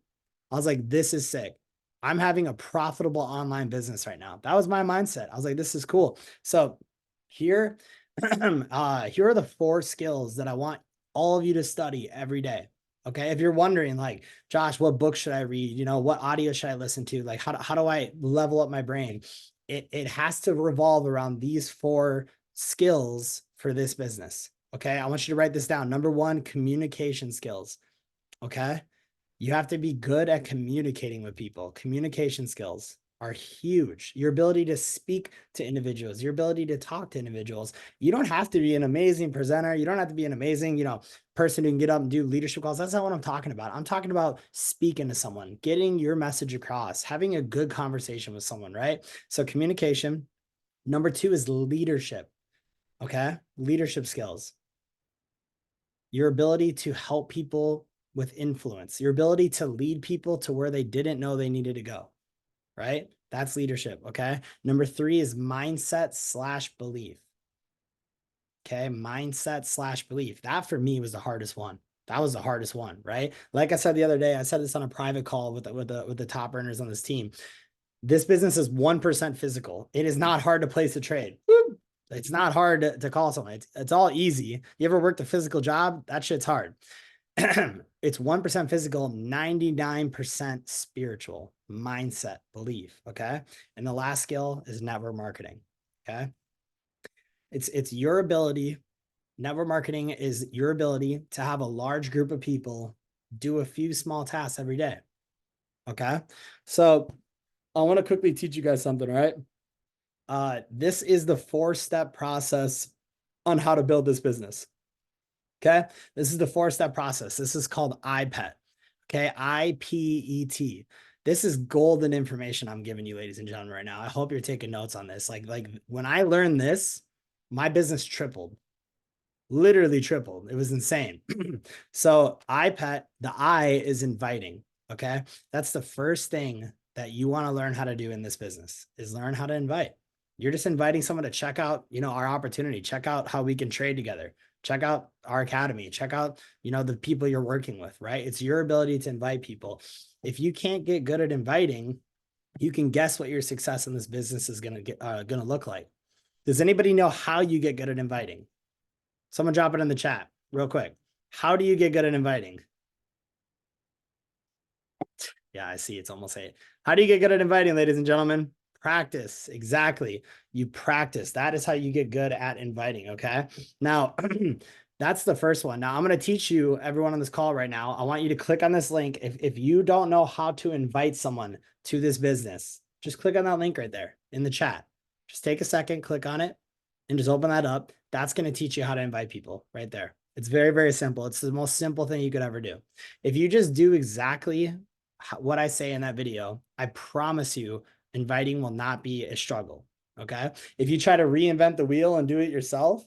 I was like, this is sick. I'm having a profitable online business right now. That was my mindset. I was like, this is cool. So here, here are the 4 skills that I want all of you to study every day. Okay. If you're wondering, like, Josh, what book should I read? What audio should I listen to? Like, how do I level up my brain? It has to revolve around these 4 skills for this business. Okay. I want you to write this down. Number 1, communication skills. Okay. You have to be good at communicating with people. Communication skills are huge. Your ability to speak to individuals, your ability to talk to individuals. You don't have to be an amazing presenter. You don't have to be an amazing, person who can get up and do leadership calls. That's not what I'm talking about. I'm talking about speaking to someone, getting your message across, having a good conversation with someone, right? So communication. Number 2 is leadership. Okay. Leadership skills. Your ability to help people with influence, your ability to lead people to where they didn't know they needed to go, right? That's leadership. Okay. Number 3 is mindset/belief. Okay. Mindset/belief. That for me was the hardest one. That was the hardest one, right? Like I said the other day, I said this on a private call with the top earners on this team. This business is 1% physical. It is not hard to place a trade. It's not hard to call someone. It's all easy. You ever worked a physical job? That shit's hard. It's 1% physical, 99% spiritual, mindset, belief. Okay. And the last skill is network marketing. Okay. It's your ability. Network marketing is your ability to have a large group of people do a few small tasks every day. Okay. So I want to quickly teach you guys something, right? This is the 4-step process on how to build this business. Okay. This is the 4-step process. This is called IPET. Okay. IPET. This is golden information I'm giving you, ladies and gentlemen, right now. I hope you're taking notes on this. Like when I learned this, my business tripled, literally tripled. It was insane. So IPET, the I is inviting. Okay. That's the first thing that you want to learn how to do in this business, is learn how to invite. You're just inviting someone to check out, our opportunity, check out how we can trade together, check out our academy, check out, the people you're working with, right? It's your ability to invite people. If you can't get good at inviting, you can guess what your success in this business is going to look like. Does anybody know how you get good at inviting? Someone drop it in the chat real quick. How do you get good at inviting? Yeah, I see. It's almost 8. How do you get good at inviting, ladies and gentlemen? Practice. Exactly. You practice. That is how you get good at inviting. Okay. Now, that's the first one. Now, I'm going to teach you, everyone on this call right now. I want you to click on this link. If you don't know how to invite someone to this business, just click on that link right there in the chat. Just take a second, click on it, and just open that up. That's going to teach you how to invite people right there. It's very, very simple. It's the most simple thing you could ever do. If you just do exactly what I say in that video, I promise you, inviting will not be a struggle. Okay. If you try to reinvent the wheel and do it yourself,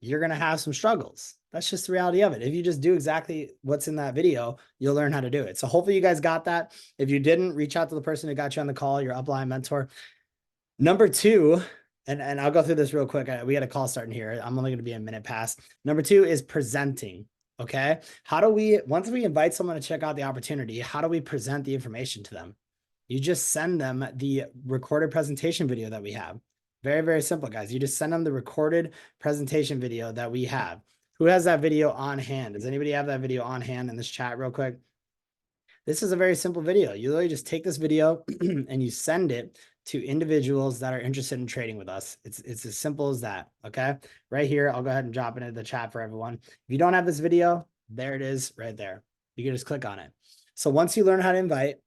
you're going to have some struggles. That's just the reality of it. If you just do exactly what's in that video, you'll learn how to do it. So hopefully you guys got that. If you didn't, reach out to the person who got you on the call, your upline mentor. Number 2, and I'll go through this real quick. We had a call starting here. I'm only going to be a minute past. Number 2 is presenting. Okay. Once we invite someone to check out the opportunity, how do we present the information to them? You just send them the recorded presentation video that we have. Very, very simple, guys. You just send them the recorded presentation video that we have. Who has that video on hand? Does anybody have that video on hand in this chat real quick? This is a very simple video. You literally just take this video and you send it to individuals that are interested in trading with us. It's as simple as that. Okay. Right here, I'll go ahead and drop it into the chat for everyone. If you don't have this video, there it is right there. You can just click on it. So once you learn how to invite,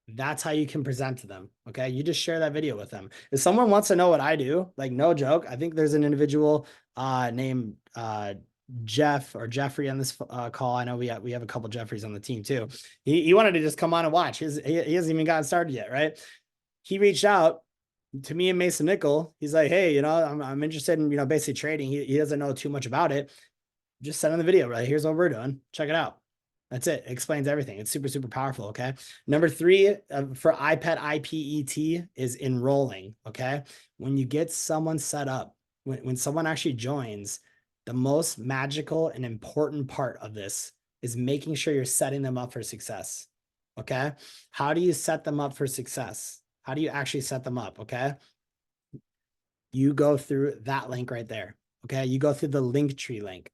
that's how you can present to them. Okay. You just share that video with them. If someone wants to know what I do, like no joke, I think there's an individual named Jeff or Jeffrey on this call. I know we have a couple Jeffreys on the team too. He wanted to just come on and watch. He hasn't even gotten started yet, right? He reached out to me and Mason Nickel. He's like, hey, I'm interested in, basically trading. He doesn't know too much about it. Just send him the video, right? Here's what we're doing. Check it out. That's it. It explains everything. It's super, super powerful. Okay. Number 3 for iPad IPET is enrolling. Okay. When you get someone set up, when someone actually joins, the most magical and important part of this is making sure you're setting them up for success. Okay. How do you set them up for success? How do you actually set them up? Okay. You go through that link right there. Okay. You go through the Linktree link.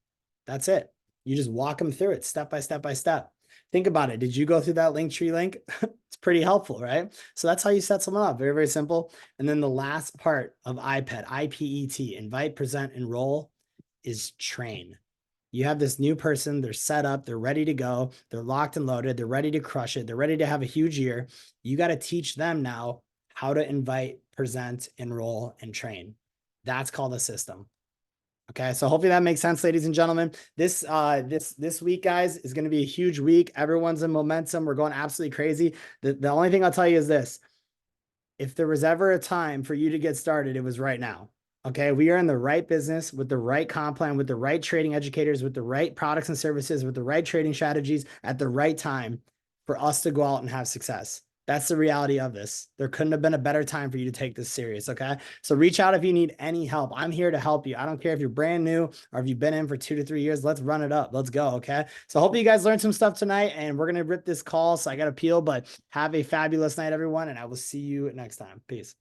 That's it. You just walk them through it step by step by step. Think about it. Did you go through that Linktree link? It's pretty helpful, right? So that's how you set someone up. Very, very simple. And then the last part of iPad, IPET, invite, present, enroll, is train. You have this new person, they're set up, they're ready to go, they're locked and loaded, they're ready to crush it, they're ready to have a huge year. You got to teach them now how to invite, present, enroll, and train. That's called a system. Okay, so hopefully that makes sense, ladies and gentlemen. This week, guys, is going to be a huge week. Everyone's in momentum. We're going absolutely crazy. The only thing I'll tell you is this. If there was ever a time for you to get started, it was right now. Okay, we are in the right business with the right comp plan, with the right trading educators, with the right products and services, with the right trading strategies at the right time for us to go out and have success. That's the reality of this. There couldn't have been a better time for you to take this serious. Okay. So reach out if you need any help. I'm here to help you. I don't care if you're brand new or if you've been in for 2 to 3 years. Let's run it up. Let's go. Okay. So hopefully you guys learned some stuff tonight, and we're going to rip this call. So I got to peel, but have a fabulous night, everyone. And I will see you next time. Peace.